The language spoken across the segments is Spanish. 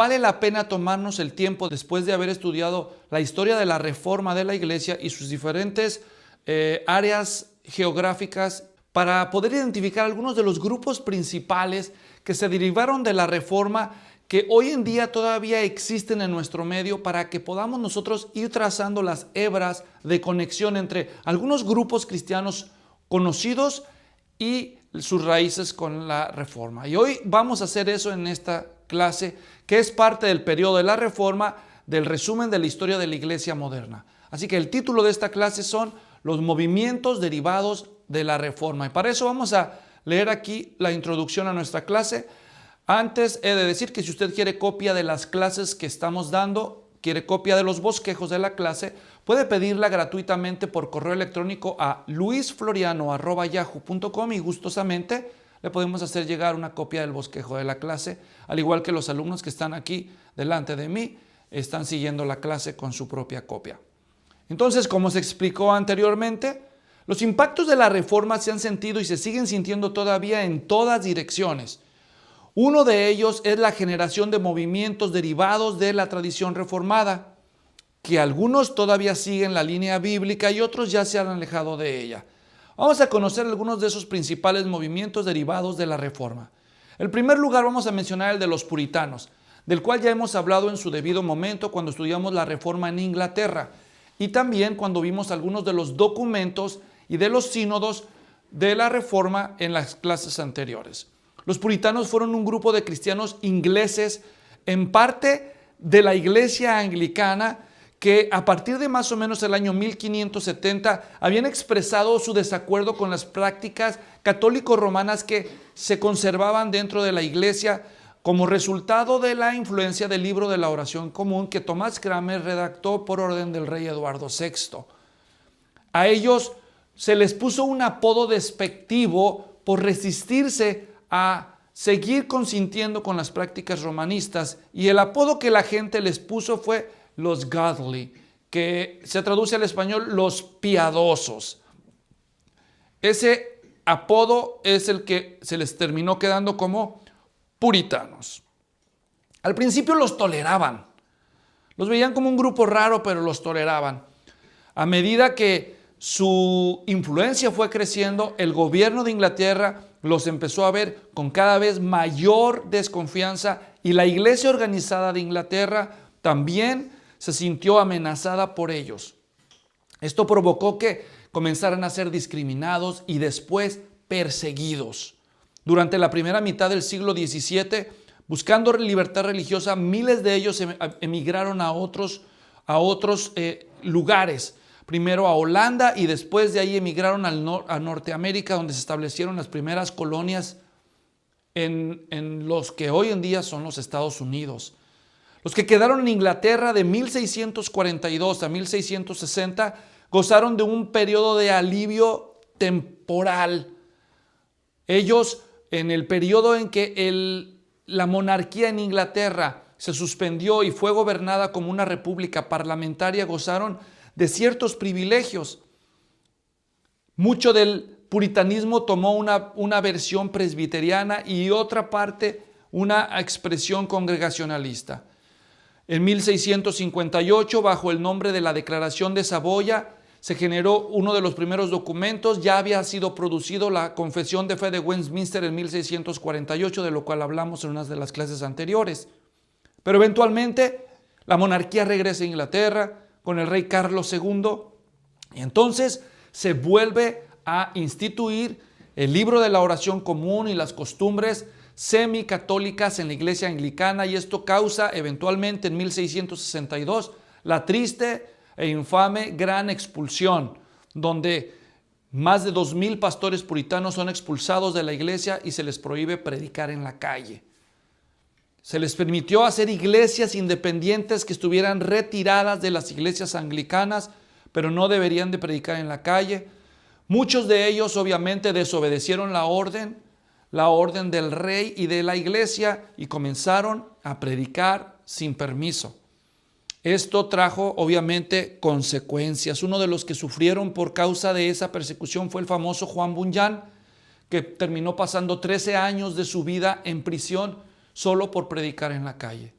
vale la pena tomarnos el tiempo después de haber estudiado la historia de la reforma de la iglesia y sus diferentes áreas geográficas para poder identificar algunos de los grupos principales que se derivaron de la reforma que hoy en día todavía existen en nuestro medio para que podamos nosotros ir trazando las hebras de conexión entre algunos grupos cristianos conocidos y sus raíces con la reforma. Y hoy vamos a hacer eso en esta clase, que es parte del periodo de la reforma, del resumen de la historia de la iglesia moderna. Así que el título de esta clase son los movimientos derivados de la reforma. Y para eso vamos a leer aquí la introducción a nuestra clase. Antes he de decir que si usted quiere copia de las clases que estamos dando, quiere copia de los bosquejos de la clase, puede pedirla gratuitamente por correo electrónico a luisfloriano@yahoo.com y gustosamente le podemos hacer llegar una copia del bosquejo de la clase, al igual que los alumnos que están aquí delante de mí están siguiendo la clase con su propia copia. Entonces, como se explicó anteriormente, los impactos de la reforma se han sentido y se siguen sintiendo todavía en todas direcciones. Uno de ellos es la generación de movimientos derivados de la tradición reformada, que algunos todavía siguen la línea bíblica y otros ya se han alejado de ella. Vamos a conocer algunos de esos principales movimientos derivados de la reforma. En primer lugar vamos a mencionar el de los puritanos, del cual ya hemos hablado en su debido momento cuando estudiamos la reforma en Inglaterra y también cuando vimos algunos de los documentos y de los sínodos de la reforma en las clases anteriores. Los puritanos fueron un grupo de cristianos ingleses, en parte de la iglesia anglicana, que a partir de más o menos el año 1570 habían expresado su desacuerdo con las prácticas católico-romanas que se conservaban dentro de la iglesia como resultado de la influencia del libro de la oración común que Tomás Cranmer redactó por orden del rey Eduardo VI. A ellos se les puso un apodo despectivo por resistirse a seguir consintiendo con las prácticas romanistas, y el apodo que la gente les puso fue los godly, que se traduce al español los piadosos. Ese apodo es el que se les terminó quedando como puritanos. Al principio los toleraban, los veían como un grupo raro, pero los toleraban. A medida que su influencia fue creciendo, el gobierno de Inglaterra los empezó a ver con cada vez mayor desconfianza y la iglesia organizada de Inglaterra también se sintió amenazada por ellos. Esto provocó que comenzaran a ser discriminados y después perseguidos. Durante la primera mitad del siglo XVII, buscando libertad religiosa, miles de ellos emigraron a otros lugares. Primero a Holanda y después de ahí emigraron a Norteamérica, donde se establecieron las primeras colonias en los que hoy en día son los Estados Unidos. Los que quedaron en Inglaterra de 1642 a 1660 gozaron de un periodo de alivio temporal. Ellos, en el periodo en que la monarquía en Inglaterra se suspendió y fue gobernada como una república parlamentaria, gozaron de ciertos privilegios. Mucho del puritanismo tomó una versión presbiteriana y otra parte una expresión congregacionalista. En 1658, bajo el nombre de la Declaración de Saboya, se generó uno de los primeros documentos. Ya había sido producido la Confesión de Fe de Westminster en 1648, de lo cual hablamos en una de las clases anteriores. Pero eventualmente la monarquía regresa a Inglaterra con el rey Carlos II, y entonces se vuelve a instituir el libro de la oración común y las costumbres semicatólicas en la iglesia anglicana, y esto causa eventualmente en 1662 la triste e infame gran expulsión, donde más de 2000 pastores puritanos son expulsados de la iglesia y se les prohíbe predicar en la calle. Se les permitió hacer iglesias independientes que estuvieran retiradas de las iglesias anglicanas, pero no deberían de predicar en la calle. Muchos de ellos obviamente desobedecieron la orden del rey y de la iglesia, y comenzaron a predicar sin permiso. Esto trajo obviamente consecuencias. Uno de los que sufrieron por causa de esa persecución fue el famoso Juan Bunyan, que terminó pasando 13 años de su vida en prisión solo por predicar en la calle.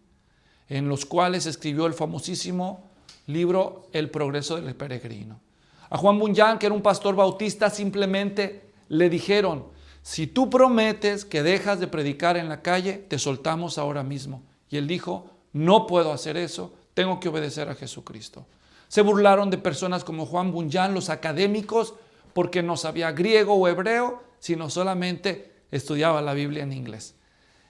en los cuales escribió el famosísimo libro El progreso del peregrino. A Juan Bunyan, que era un pastor bautista, simplemente le dijeron: si tú prometes que dejas de predicar en la calle, te soltamos ahora mismo. Y él dijo: no puedo hacer eso, tengo que obedecer a Jesucristo. Se burlaron de personas como Juan Bunyan, los académicos, porque no sabía griego o hebreo, sino solamente estudiaba la Biblia en inglés.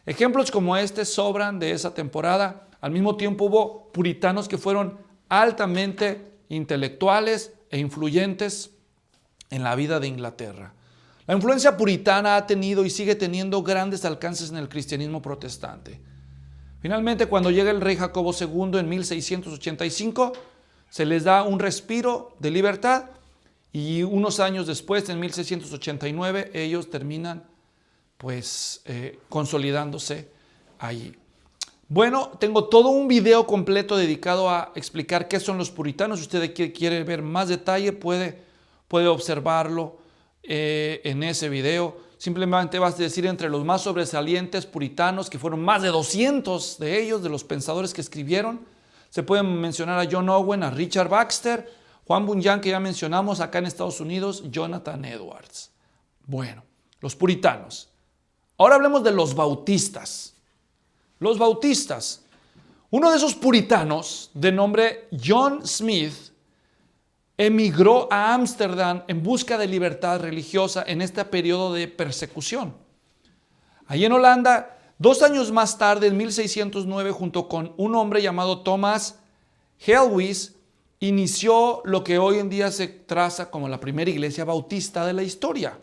Ejemplos como este sobran de esa temporada. Al mismo tiempo hubo puritanos que fueron altamente intelectuales e influyentes en la vida de Inglaterra. La influencia puritana ha tenido y sigue teniendo grandes alcances en el cristianismo protestante. Finalmente, cuando llega el rey Jacobo II en 1685, se les da un respiro de libertad y unos años después, en 1689, ellos terminan consolidándose allí. Bueno, tengo todo un video completo dedicado a explicar qué son los puritanos. Si usted quiere ver más detalle, puede observarlo en ese video. Simplemente vas a decir entre los más sobresalientes puritanos, que fueron más de 200 de ellos, de los pensadores que escribieron. Se pueden mencionar a John Owen, a Richard Baxter, Juan Bunyan, que ya mencionamos acá en Estados Unidos, Jonathan Edwards. Bueno, los puritanos. Ahora hablemos de los bautistas. Los bautistas. Uno de esos puritanos, de nombre John Smith, emigró a Ámsterdam en busca de libertad religiosa en este periodo de persecución. Allí en Holanda, 2 años más tarde, en 1609, junto con un hombre llamado Thomas Helwys, inició lo que hoy en día se traza como la primera iglesia bautista de la historia.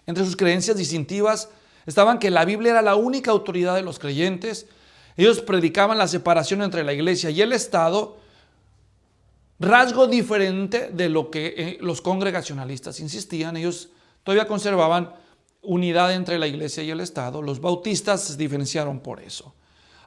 Entre sus creencias distintivas estaban que la Biblia era la única autoridad de los creyentes. Ellos predicaban la separación entre la iglesia y el Estado, rasgo diferente de lo que los congregacionalistas insistían. Ellos todavía conservaban unidad entre la iglesia y el Estado. Los bautistas se diferenciaron por eso.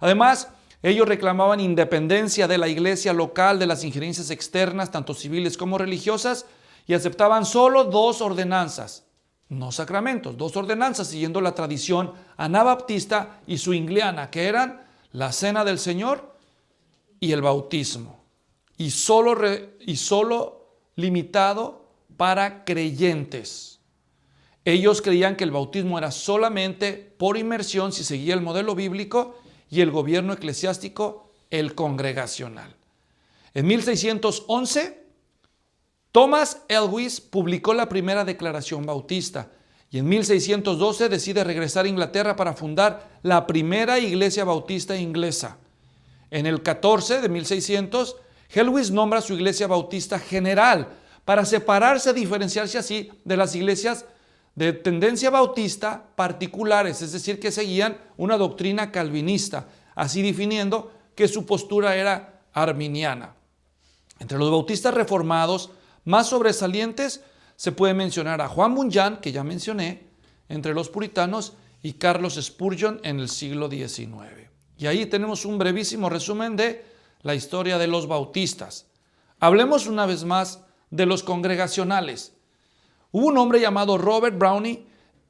Además, ellos reclamaban independencia de la iglesia local de las injerencias externas, tanto civiles como religiosas, y aceptaban solo 2 ordenanzas, no sacramentos, 2 ordenanzas, siguiendo la tradición anabaptista y zwingliana, que eran la cena del Señor y el bautismo, y solo limitado para creyentes. Ellos creían que el bautismo era solamente por inmersión si seguía el modelo bíblico, y el gobierno eclesiástico el congregacional. En 1611, Thomas Helwys publicó la primera declaración bautista y en 1612 decide regresar a Inglaterra para fundar la primera iglesia bautista inglesa. En el 14 de 1600, Helwys nombra su iglesia bautista general para separarse, diferenciarse así de las iglesias de tendencia bautista particulares, es decir, que seguían una doctrina calvinista, así definiendo que su postura era arminiana. Entre los bautistas reformados más sobresalientes se puede mencionar a Juan Bunyan, que ya mencioné, entre los puritanos, y Carlos Spurgeon en el siglo XIX. Y ahí tenemos un brevísimo resumen de la historia de los bautistas. Hablemos una vez más de los congregacionales. Hubo un hombre llamado Robert Brownie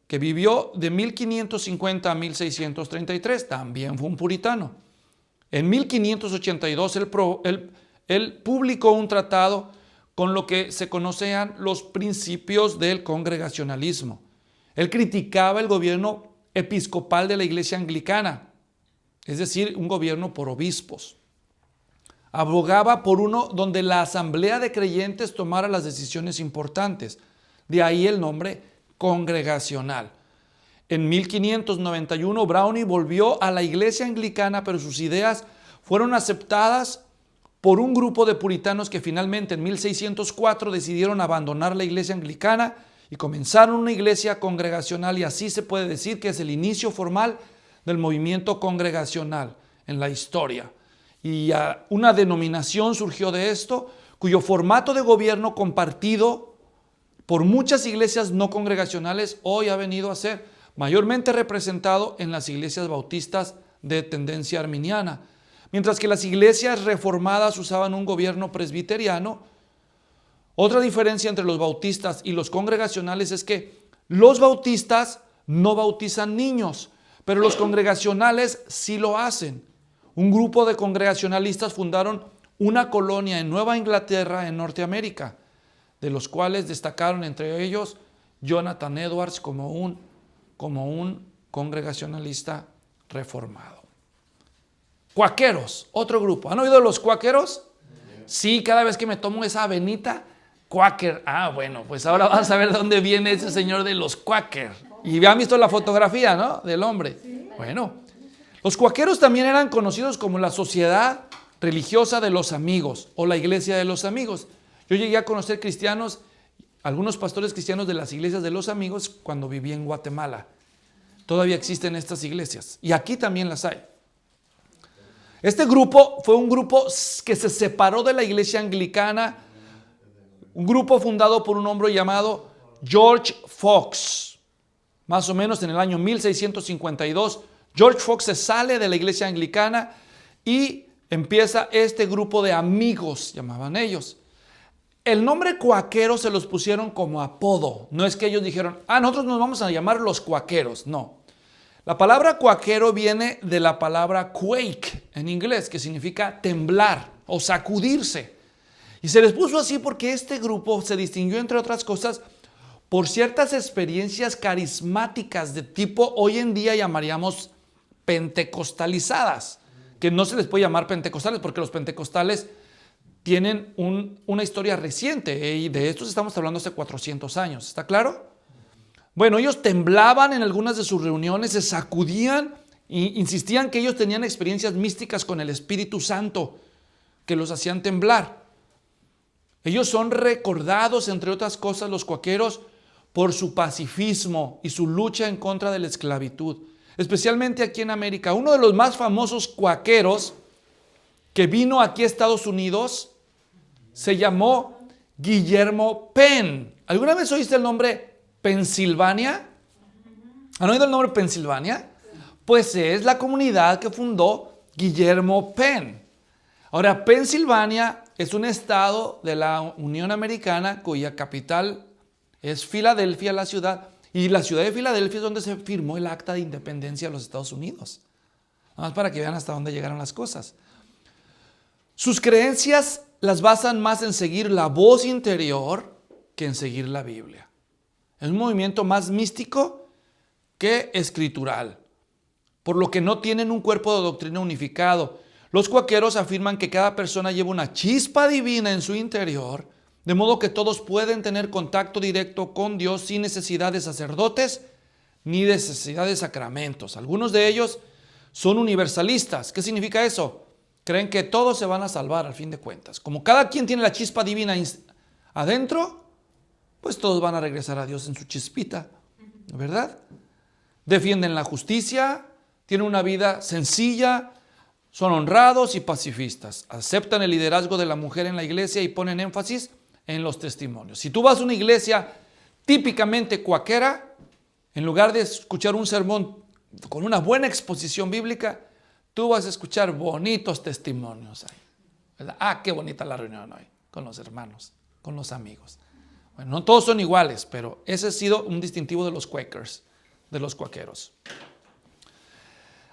que vivió de 1550 a 1633, también fue un puritano. En 1582 él publicó un tratado con lo que se conocían los principios del congregacionalismo. Él criticaba el gobierno episcopal de la iglesia anglicana, es decir, un gobierno por obispos. Abogaba por uno donde la asamblea de creyentes tomara las decisiones importantes. De ahí el nombre congregacional. En 1591 Brownie volvió a la iglesia anglicana, pero sus ideas fueron aceptadas por un grupo de puritanos que finalmente en 1604 decidieron abandonar la iglesia anglicana y comenzaron una iglesia congregacional, y así se puede decir que es el inicio formal del movimiento congregacional en la historia. Y una denominación surgió de esto, cuyo formato de gobierno compartido por muchas iglesias no congregacionales hoy ha venido a ser mayormente representado en las iglesias bautistas de tendencia arminiana. Mientras que las iglesias reformadas usaban un gobierno presbiteriano, otra diferencia entre los bautistas y los congregacionales es que los bautistas no bautizan niños, pero los congregacionales sí lo hacen. un grupo de congregacionalistas fundaron una colonia en Nueva Inglaterra, en Norteamérica, de los cuales destacaron entre ellos Jonathan Edwards como un congregacionalista reformado. Cuáqueros, otro grupo. ¿Han oído de los cuáqueros? Sí, cada vez que me tomo esa avenita, Quaker. Bueno, pues ahora vamos a ver de dónde viene ese señor de los Quaker. Y han visto la fotografía, ¿no? Del hombre. Bueno, los cuáqueros también eran conocidos como la sociedad religiosa de los amigos o la iglesia de los amigos. Yo llegué a conocer cristianos, algunos pastores cristianos de las iglesias de los amigos cuando viví en Guatemala. Todavía existen estas iglesias y aquí también las hay. Este grupo fue un grupo que se separó de la iglesia anglicana, un grupo fundado por un hombre llamado George Fox. Más o menos en el año 1652, George Fox se sale de la iglesia anglicana y empieza este grupo de amigos, llamaban ellos. El nombre cuáquero se los pusieron como apodo. No es que ellos dijeron, nosotros nos vamos a llamar los cuáqueros. No. La palabra cuáquero viene de la palabra quake en inglés, que significa temblar o sacudirse. Y se les puso así porque este grupo se distinguió, entre otras cosas, por ciertas experiencias carismáticas de tipo hoy en día llamaríamos pentecostalizadas, que no se les puede llamar pentecostales porque los pentecostales tienen una historia reciente y de estos estamos hablando hace 400 años. ¿Está claro? Bueno, ellos temblaban en algunas de sus reuniones, se sacudían e insistían que ellos tenían experiencias místicas con el Espíritu Santo que los hacían temblar. Ellos son recordados, entre otras cosas, los cuáqueros, por su pacifismo y su lucha en contra de la esclavitud, especialmente aquí en América. Uno de los más famosos cuáqueros que vino aquí a Estados Unidos se llamó Guillermo Penn. ¿Alguna vez oíste el nombre Pensilvania? ¿Han oído el nombre Pensilvania? Pues es la comunidad que fundó Guillermo Penn. Ahora, Pensilvania es un estado de la Unión Americana cuya capital es Filadelfia, la ciudad, y la ciudad de Filadelfia es donde se firmó el Acta de Independencia de los Estados Unidos. Nada más para que vean hasta dónde llegaron las cosas. Sus creencias las basan más en seguir la voz interior que en seguir la Biblia. Es un movimiento más místico que escritural, por lo que no tienen un cuerpo de doctrina unificado. Los cuáqueros afirman que cada persona lleva una chispa divina en su interior, de modo que todos pueden tener contacto directo con Dios sin necesidad de sacerdotes ni necesidad de sacramentos. Algunos de ellos son universalistas. ¿Qué significa eso? Creen que todos se van a salvar al fin de cuentas. Como cada quien tiene la chispa divina adentro, pues todos van a regresar a Dios en su chispita, ¿verdad? Defienden la justicia, tienen una vida sencilla, son honrados y pacifistas. Aceptan el liderazgo de la mujer en la iglesia y ponen énfasis en los testimonios. Si tú vas a una iglesia típicamente cuáquera, en lugar de escuchar un sermón con una buena exposición bíblica, tú vas a escuchar bonitos testimonios ahí, ¿verdad? Qué bonita la reunión hoy, con los hermanos, con los amigos. Bueno, no todos son iguales, pero ese ha sido un distintivo de los Quakers, de los cuáqueros.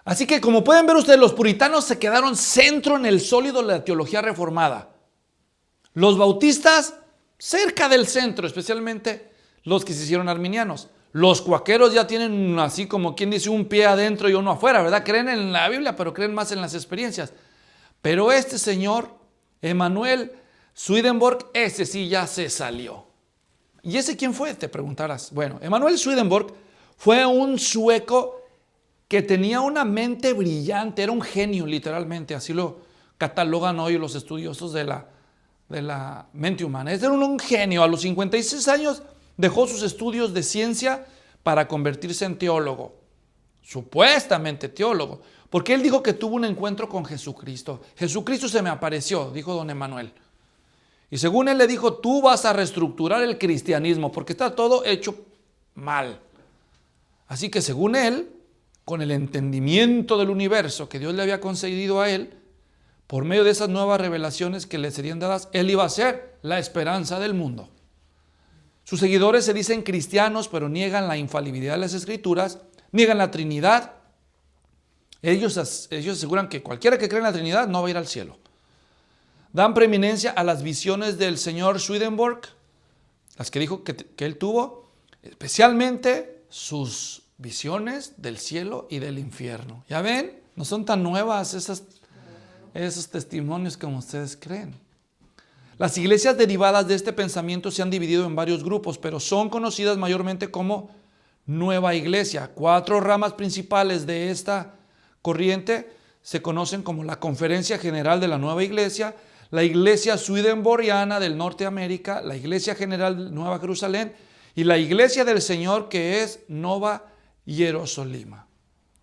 Así que, como pueden ver ustedes, los puritanos se quedaron centro en el sólido de la teología reformada. Los bautistas, cerca del centro, especialmente los que se hicieron arminianos. Los cuáqueros ya tienen, así como quien dice, un pie adentro y uno afuera, ¿verdad? Creen en la Biblia, pero creen más en las experiencias. Pero este señor, Emanuel Swedenborg, ese sí ya se salió. ¿Y ese quién fue? Te preguntarás. Bueno, Emanuel Swedenborg fue un sueco que tenía una mente brillante, era un genio literalmente, así lo catalogan hoy los estudiosos de la mente humana. Era un genio. A los 56 años dejó sus estudios de ciencia para convertirse en teólogo, supuestamente teólogo, porque él dijo que tuvo un encuentro con Jesucristo. Jesucristo se me apareció, dijo don Emanuel. Y según él le dijo, tú vas a reestructurar el cristianismo porque está todo hecho mal. Así que según él, con el entendimiento del universo que Dios le había concedido a él, por medio de esas nuevas revelaciones que le serían dadas, él iba a ser la esperanza del mundo. Sus seguidores se dicen cristianos, pero niegan la infalibilidad de las Escrituras, niegan la Trinidad Ellos aseguran que cualquiera que cree en la Trinidad no va a ir al cielo. Dan preeminencia a las visiones del señor Swedenborg, las que dijo que él tuvo, especialmente sus visiones del cielo y del infierno. ¿Ya ven? No son tan nuevas esos testimonios como ustedes creen. Las iglesias derivadas de este pensamiento se han dividido en varios grupos, pero son conocidas mayormente como Nueva Iglesia. 4 ramas principales de esta corriente se conocen como la Conferencia General de la Nueva Iglesia, la Iglesia Swedenborgiana del Norte de América, la Iglesia General de Nueva Jerusalén y la Iglesia del Señor, que es Nova Jerusalima.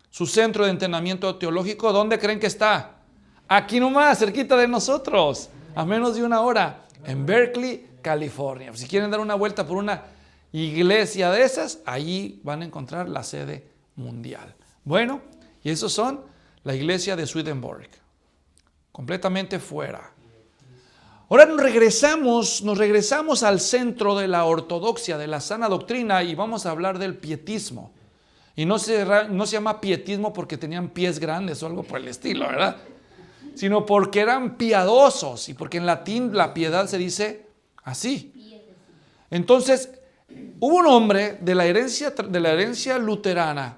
Su centro de entrenamiento teológico, ¿dónde creen que está? Aquí nomás, cerquita de nosotros, a menos de 1 hora, en Berkeley, California. Si quieren dar una vuelta por una iglesia de esas, allí van a encontrar la sede mundial. Bueno, y esos son la iglesia de Swedenborg, completamente fuera. Ahora nos regresamos al centro de la ortodoxia, de la sana doctrina, y vamos a hablar del pietismo. Y no se llama pietismo porque tenían pies grandes o algo por el estilo, ¿verdad? Sino porque eran piadosos, y porque en latín la piedad se dice así. Entonces, hubo un hombre de la herencia luterana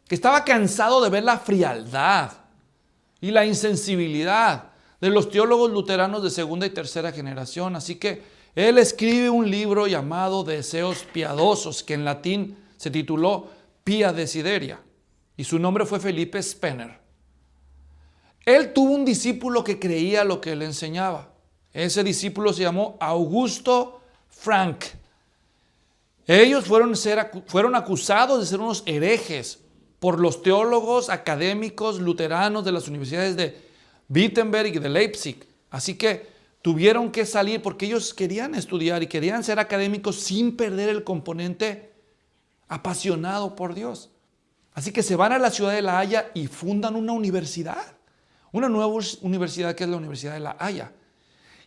que estaba cansado de ver la frialdad y la insensibilidad de los teólogos luteranos de segunda y tercera generación. Así que él escribe un libro llamado Deseos Piadosos, que en latín se tituló Pia Desideria, y su nombre fue Felipe Spener. Él tuvo un discípulo que creía lo que él enseñaba. Ese discípulo se llamó Augusto Frank. Ellos fueron acusados de ser unos herejes por los teólogos académicos luteranos de las universidades de Wittenberg y de Leipzig. Así que tuvieron que salir porque ellos querían estudiar y querían ser académicos sin perder el componente apasionado por Dios. Así que se van a la ciudad de La Haya y fundan una universidad. Una nueva universidad que es la Universidad de La Haya.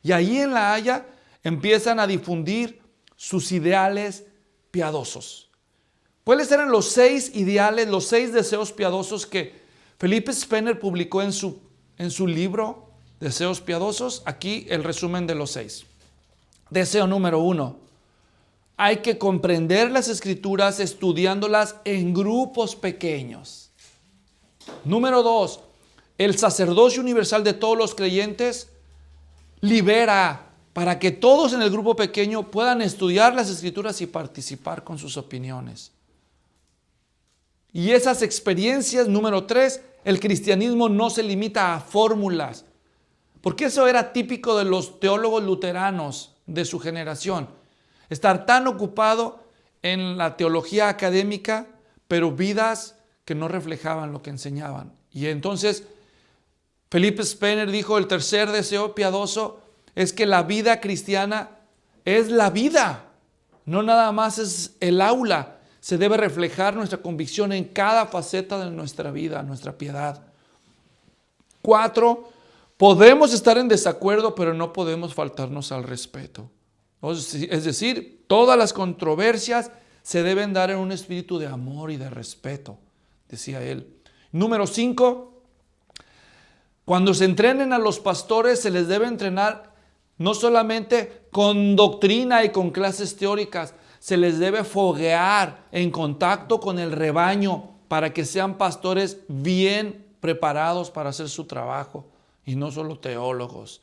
Y ahí en La Haya empiezan a difundir sus ideales piadosos. ¿Cuáles eran los 6 ideales, los 6 deseos piadosos que Felipe Spener publicó en su libro Deseos Piadosos? Aquí el resumen de los 6. Deseo número 1. Hay que comprender las Escrituras estudiándolas en grupos pequeños. Número 2. El sacerdocio universal de todos los creyentes libera para que todos en el grupo pequeño puedan estudiar las Escrituras y participar con sus opiniones. Y esas experiencias, número 3, el cristianismo no se limita a fórmulas, porque eso era típico de los teólogos luteranos de su generación. Estar tan ocupado en la teología académica, pero vidas que no reflejaban lo que enseñaban. Y entonces Felipe Spener dijo, el tercer deseo piadoso es que la vida cristiana es la vida, no nada más es el aula. Se debe reflejar nuestra convicción en cada faceta de nuestra vida, nuestra piedad. 4, podemos estar en desacuerdo, pero no podemos faltarnos al respeto. Es decir, todas las controversias se deben dar en un espíritu de amor y de respeto, decía él. Número 5, cuando se entrenen a los pastores se les debe entrenar no solamente con doctrina y con clases teóricas, se les debe foguear en contacto con el rebaño para que sean pastores bien preparados para hacer su trabajo y no solo teólogos.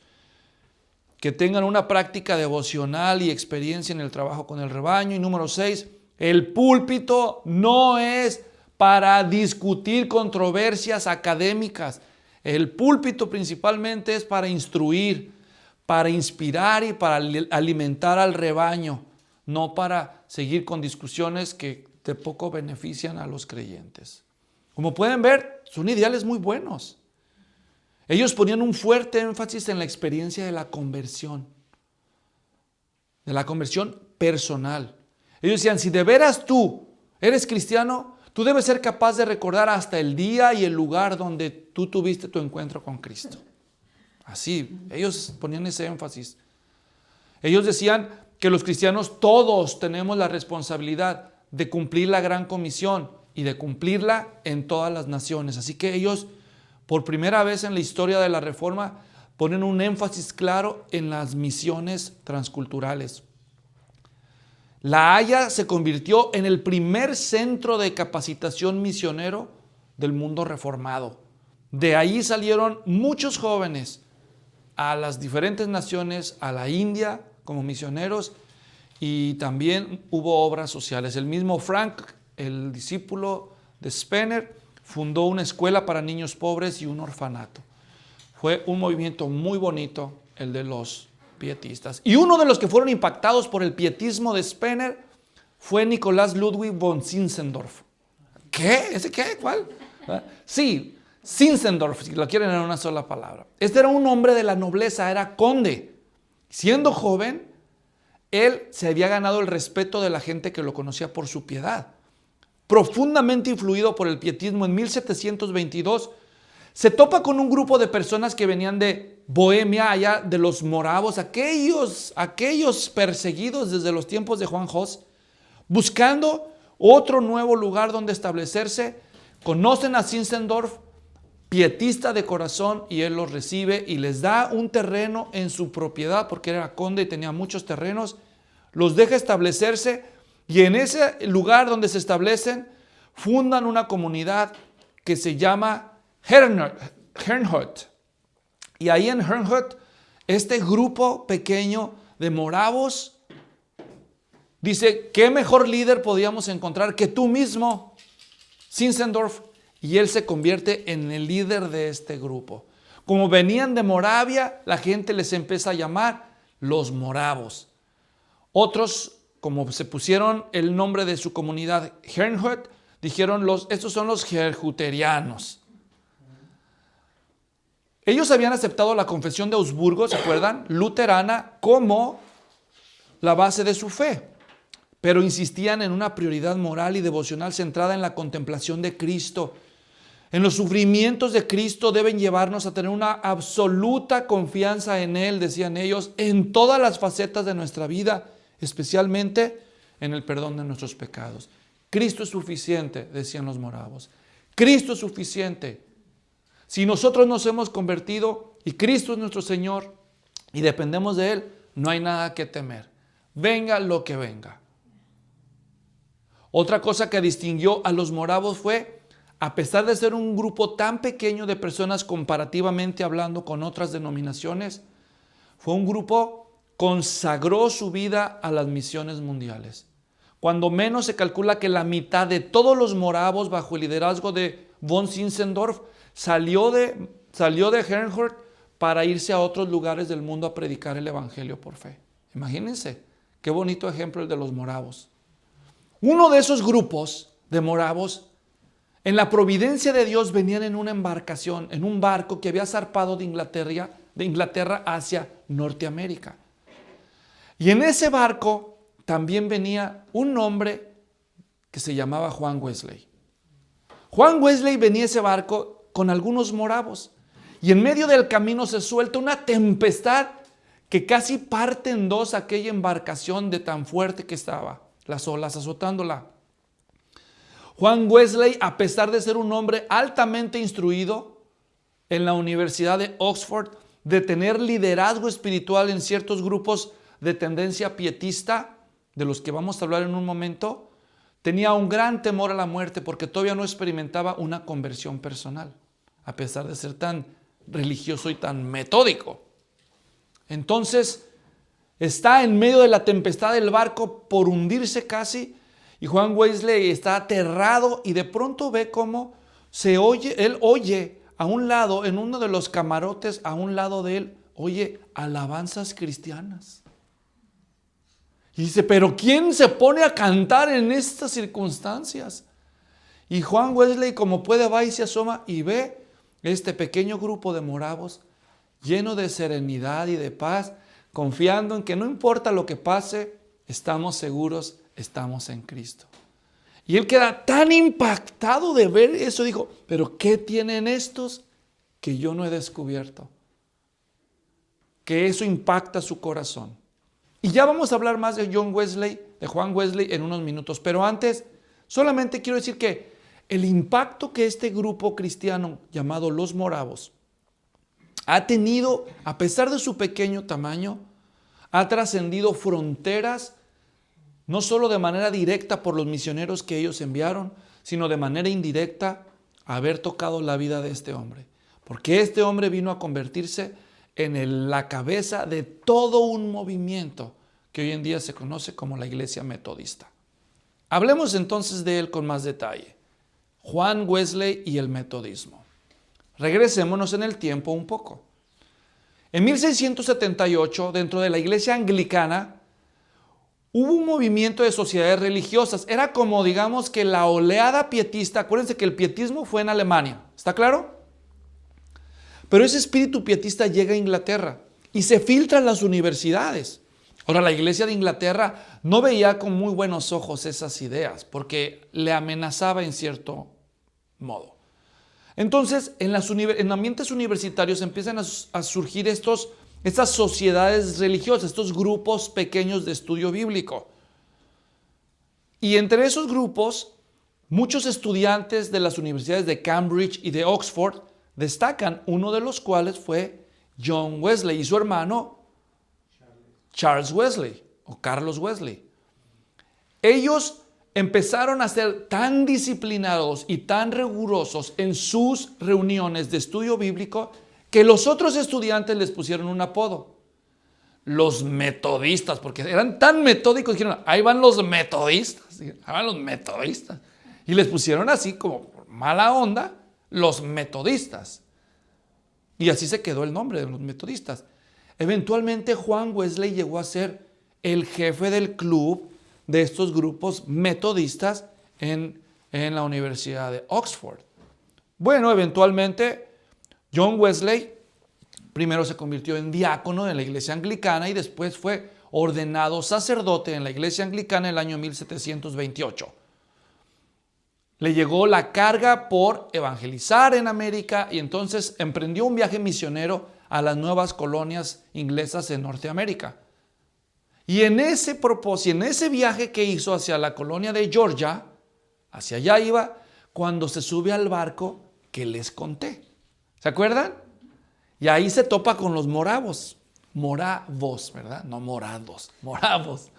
Que tengan una práctica devocional y experiencia en el trabajo con el rebaño. Y número 6, el púlpito no es para discutir controversias académicas. El púlpito principalmente es para instruir, para inspirar y para alimentar al rebaño, no para seguir con discusiones que de poco benefician a los creyentes. Como pueden ver, son ideales muy buenos. Ellos ponían un fuerte énfasis en la experiencia de la conversión personal. Ellos decían, si de veras tú eres cristiano, tú debes ser capaz de recordar hasta el día y el lugar donde tú tuviste tu encuentro con Cristo. Así, ellos ponían ese énfasis. Ellos decían que los cristianos todos tenemos la responsabilidad de cumplir la gran comisión y de cumplirla en todas las naciones. Así que ellos, por primera vez en la historia de la Reforma, ponen un énfasis claro en las misiones transculturales. La Haya se convirtió en el primer centro de capacitación misionero del mundo reformado. De ahí salieron muchos jóvenes a las diferentes naciones, a la India como misioneros, y también hubo obras sociales. El mismo Frank, el discípulo de Spener, fundó una escuela para niños pobres y un orfanato. Fue un movimiento muy bonito el de los pietistas. Y uno de los que fueron impactados por el pietismo de Spener fue Nicolás Ludwig von Zinzendorf. ¿Qué? ¿Ese qué? ¿Cuál? Sí, Zinzendorf, si lo quieren en una sola palabra. Este era un hombre de la nobleza, era conde. Siendo joven, él se había ganado el respeto de la gente que lo conocía por su piedad. Profundamente influido por el pietismo, en 1722 se topa con un grupo de personas que venían de Bohemia, allá de los moravos, aquellos perseguidos desde los tiempos de Juan Hus, buscando otro nuevo lugar donde establecerse. Conocen a Zinzendorf, pietista de corazón, y él los recibe y les da un terreno en su propiedad, porque era conde y tenía muchos terrenos. Los deja establecerse, y en ese lugar donde se establecen fundan una comunidad que se llama Herrnhut. Y ahí en Herrnhut, este grupo pequeño de moravos dice: ¿qué mejor líder podíamos encontrar que tú mismo, Zinzendorf? Y él se convierte en el líder de este grupo. Como venían de Moravia, la gente les empieza a llamar los moravos. Otros, como se pusieron el nombre de su comunidad Herrnhut, dijeron estos son los herjuterianos. Ellos habían aceptado la confesión de Augsburgo, ¿se acuerdan? Luterana, como la base de su fe, pero insistían en una prioridad moral y devocional centrada en la contemplación de Cristo. En los sufrimientos de Cristo deben llevarnos a tener una absoluta confianza en Él, decían ellos, en todas las facetas de nuestra vida, especialmente en el perdón de nuestros pecados. Cristo es suficiente, decían los moravos. Cristo es suficiente. Si nosotros nos hemos convertido y Cristo es nuestro Señor y dependemos de Él, no hay nada que temer. Venga lo que venga. Otra cosa que distinguió a los moravos fue, a pesar de ser un grupo tan pequeño de personas comparativamente hablando con otras denominaciones, fue un grupo que consagró su vida a las misiones mundiales. Cuando menos se calcula que la mitad de todos los moravos bajo el liderazgo de von Zinzendorf salió de Herrnhut para irse a otros lugares del mundo a predicar el evangelio por fe. Imagínense, qué bonito ejemplo el de los moravos. Uno de esos grupos de moravos, en la providencia de Dios, venían en una embarcación, en un barco que había zarpado de Inglaterra hacia Norteamérica. Y en ese barco también venía un hombre que se llamaba Juan Wesley. Juan Wesley venía a ese barco con algunos moravos, y en medio del camino se suelta una tempestad que casi parte en dos aquella embarcación de tan fuerte que estaba, las olas azotándola. Juan Wesley, a pesar de ser un hombre altamente instruido en la Universidad de Oxford, de tener liderazgo espiritual en ciertos grupos de tendencia pietista, de los que vamos a hablar en un momento, tenía un gran temor a la muerte porque todavía no experimentaba una conversión personal, a pesar de ser tan religioso y tan metódico. Entonces, está en medio de la tempestad del barco por hundirse casi, y Juan Wesley está aterrado y de pronto ve cómo él oye a un lado, en uno de los camarotes a un lado de él, oye alabanzas cristianas. Y dice, ¿pero quién se pone a cantar en estas circunstancias? Y Juan Wesley, como puede, va y se asoma y ve este pequeño grupo de moravos lleno de serenidad y de paz, confiando en que no importa lo que pase, estamos seguros, estamos en Cristo. Y él queda tan impactado de ver eso, dijo, ¿pero qué tienen estos que yo no he descubierto? Que eso impacta su corazón. Y ya vamos a hablar más de Juan Wesley, en unos minutos. Pero antes, solamente quiero decir que el impacto que este grupo cristiano llamado los moravos ha tenido, a pesar de su pequeño tamaño, ha trascendido fronteras, no solo de manera directa por los misioneros que ellos enviaron, sino de manera indirecta haber tocado la vida de este hombre. Porque este hombre vino a convertirse en la cabeza de todo un movimiento que hoy en día se conoce como la Iglesia Metodista. Hablemos entonces de él con más detalle. Juan Wesley y el metodismo. Regresémonos en el tiempo un poco. En 1678, dentro de la Iglesia Anglicana, hubo un movimiento de sociedades religiosas. Era como, digamos, que la oleada pietista. Acuérdense que el pietismo fue en Alemania. ¿Está claro? Pero ese espíritu pietista llega a Inglaterra y se filtra en las universidades. Ahora, la Iglesia de Inglaterra no veía con muy buenos ojos esas ideas porque le amenazaba en cierto modo. Entonces, en ambientes universitarios empiezan a surgir estas sociedades religiosas, estos grupos pequeños de estudio bíblico. Y entre esos grupos, muchos estudiantes de las universidades de Cambridge y de Oxford destacan, uno de los cuales fue John Wesley y su hermano Charles Wesley o Carlos Wesley. Ellos empezaron a ser tan disciplinados y tan rigurosos en sus reuniones de estudio bíblico que los otros estudiantes les pusieron un apodo. Los metodistas, porque eran tan metódicos, dijeron, ahí van los metodistas, ahí van los metodistas. Y les pusieron así como por mala onda, los metodistas. Y así se quedó el nombre de los metodistas. Eventualmente Juan Wesley llegó a ser el jefe del club de estos grupos metodistas en la Universidad de Oxford. Bueno, eventualmente John Wesley primero se convirtió en diácono en la iglesia anglicana y después fue ordenado sacerdote en la iglesia anglicana en el año 1728. Le llegó la carga por evangelizar en América y entonces emprendió un viaje misionero a las nuevas colonias inglesas en Norteamérica. Y en ese propósito, en ese viaje que hizo hacia la colonia de Georgia, hacia allá iba, cuando se sube al barco que les conté. ¿Se acuerdan? Y ahí se topa con los moravos. Moravos, ¿verdad? No morados, moravos.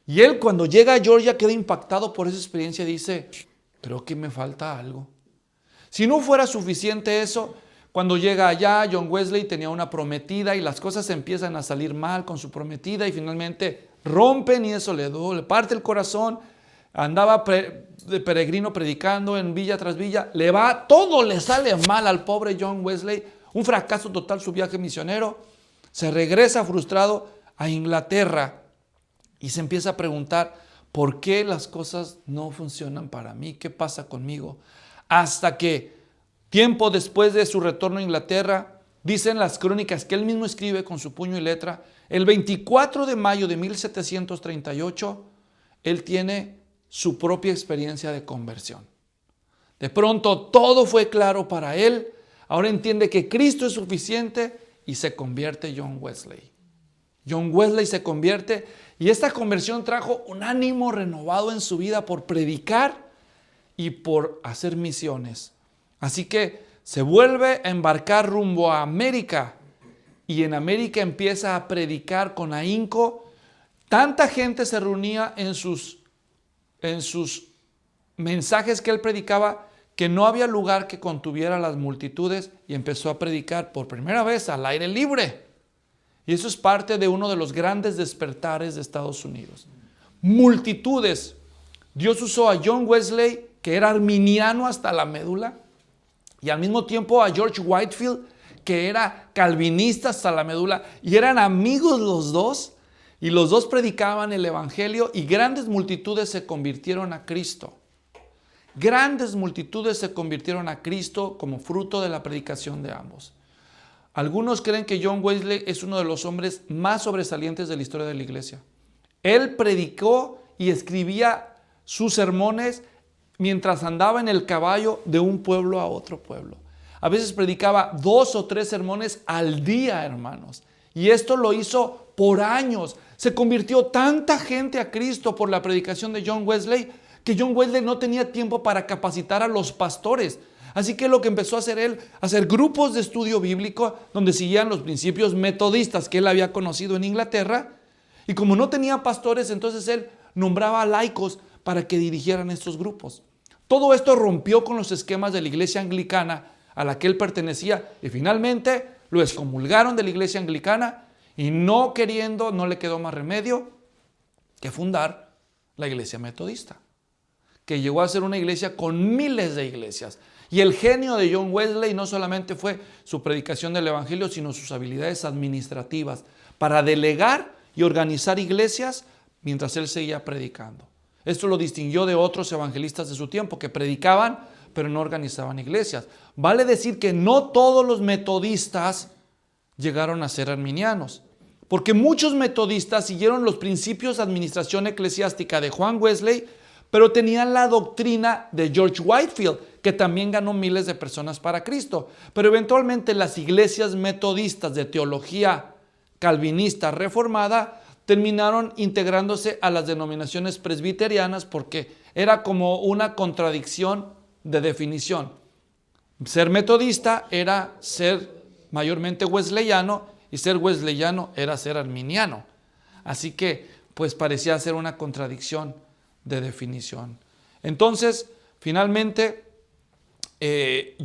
Y él cuando llega a Georgia queda impactado por esa experiencia y dice, creo que me falta algo. Si no fuera suficiente eso, cuando llega allá, John Wesley tenía una prometida y las cosas empiezan a salir mal con su prometida y finalmente rompen y eso le parte el corazón. Andaba de peregrino predicando en villa tras villa. Todo le sale mal al pobre John Wesley. Un fracaso total su viaje misionero. Se regresa frustrado a Inglaterra y se empieza a preguntar por qué las cosas no funcionan para mí. ¿Qué pasa conmigo? Hasta que tiempo después de su retorno a Inglaterra, dicen las crónicas que él mismo escribe con su puño y letra, el 24 de mayo de 1738, él tiene su propia experiencia de conversión. De pronto todo fue claro para él, ahora entiende que Cristo es suficiente y se convierte John Wesley. John Wesley se convierte y esta conversión trajo un ánimo renovado en su vida por predicar y por hacer misiones. Así que se vuelve a embarcar rumbo a América y en América empieza a predicar con ahínco. Tanta gente se reunía en sus mensajes que él predicaba que no había lugar que contuviera las multitudes y empezó a predicar por primera vez al aire libre. Y eso es parte de uno de los grandes despertares de Estados Unidos. Multitudes. Dios usó a John Wesley, que era arminiano hasta la médula, y al mismo tiempo a George Whitefield, que era calvinista hasta la médula, y eran amigos los dos, y los dos predicaban el evangelio, y grandes multitudes se convirtieron a Cristo. Grandes multitudes se convirtieron a Cristo como fruto de la predicación de ambos. Algunos creen que John Wesley es uno de los hombres más sobresalientes de la historia de la iglesia. Él predicó y escribía sus sermones mientras andaba en el caballo de un pueblo a otro pueblo. A veces predicaba 2 o 3 sermones al día, hermanos. Y esto lo hizo por años. Se convirtió tanta gente a Cristo por la predicación de John Wesley que John Wesley no tenía tiempo para capacitar a los pastores. Así que lo que empezó a hacer él, hacer grupos de estudio bíblico donde seguían los principios metodistas que él había conocido en Inglaterra. Y como no tenía pastores, entonces él nombraba a laicos para que dirigieran estos grupos. Todo esto rompió con los esquemas de la iglesia anglicana a la que él pertenecía y finalmente lo excomulgaron de la iglesia anglicana y no le quedó más remedio que fundar la iglesia metodista, que llegó a ser una iglesia con miles de iglesias. Y el genio de John Wesley no solamente fue su predicación del evangelio, sino sus habilidades administrativas para delegar y organizar iglesias mientras él seguía predicando. Esto lo distinguió de otros evangelistas de su tiempo que predicaban pero no organizaban iglesias. Vale decir que no todos los metodistas llegaron a ser arminianos, porque muchos metodistas siguieron los principios de administración eclesiástica de Juan Wesley, pero tenían la doctrina de George Whitefield, que también ganó miles de personas para Cristo. Pero eventualmente las iglesias metodistas de teología calvinista reformada terminaron integrándose a las denominaciones presbiterianas porque era como una contradicción de definición. Ser metodista era ser mayormente wesleyano y ser wesleyano era ser arminiano. Así que pues parecía ser una contradicción de definición. Entonces, finalmente,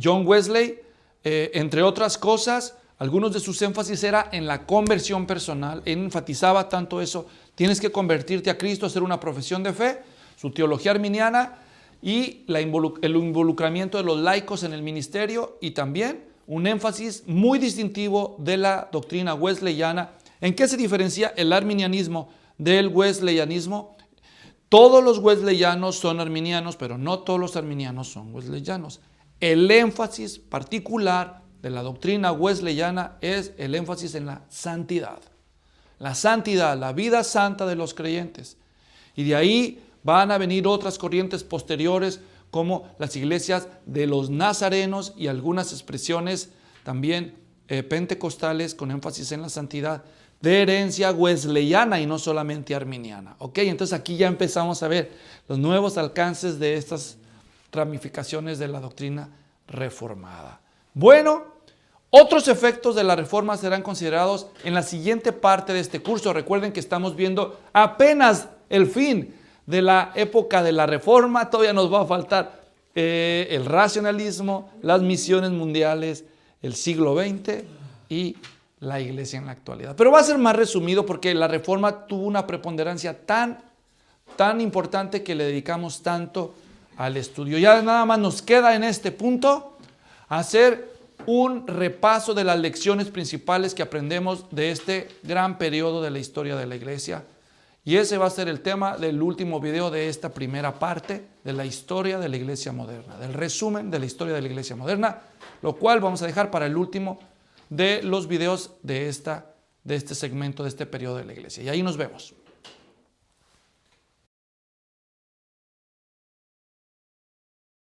John Wesley, entre otras cosas, algunos de sus énfasis era en la conversión personal. Él enfatizaba tanto eso, tienes que convertirte a Cristo, hacer una profesión de fe, su teología arminiana y el involucramiento de los laicos en el ministerio y también un énfasis muy distintivo de la doctrina wesleyana. ¿En qué se diferencia el arminianismo del wesleyanismo? Todos los wesleyanos son arminianos, pero no todos los arminianos son wesleyanos. El énfasis particular de la doctrina wesleyana es el énfasis en la santidad. La santidad, la vida santa de los creyentes. Y de ahí van a venir otras corrientes posteriores como las iglesias de los nazarenos y algunas expresiones también pentecostales con énfasis en la santidad, de herencia wesleyana y no solamente arminiana. ¿Ok? Entonces aquí ya empezamos a ver los nuevos alcances de estas ramificaciones de la doctrina reformada. Bueno, otros efectos de la reforma serán considerados en la siguiente parte de este curso. Recuerden que estamos viendo apenas el fin de la época de la reforma. Todavía nos va a faltar el racionalismo, las misiones mundiales, el siglo XX y la iglesia en la actualidad. Pero va a ser más resumido porque la reforma tuvo una preponderancia tan importante que le dedicamos tanto al estudio. Ya nada más nos queda en este punto hacer un repaso de las lecciones principales que aprendemos de este gran periodo de la historia de la iglesia. Y ese va a ser el tema del último video de esta primera parte de la historia de la iglesia moderna, del resumen de la historia de la iglesia moderna, lo cual vamos a dejar para el último de los videos de este segmento, de este periodo de la iglesia. Y ahí nos vemos.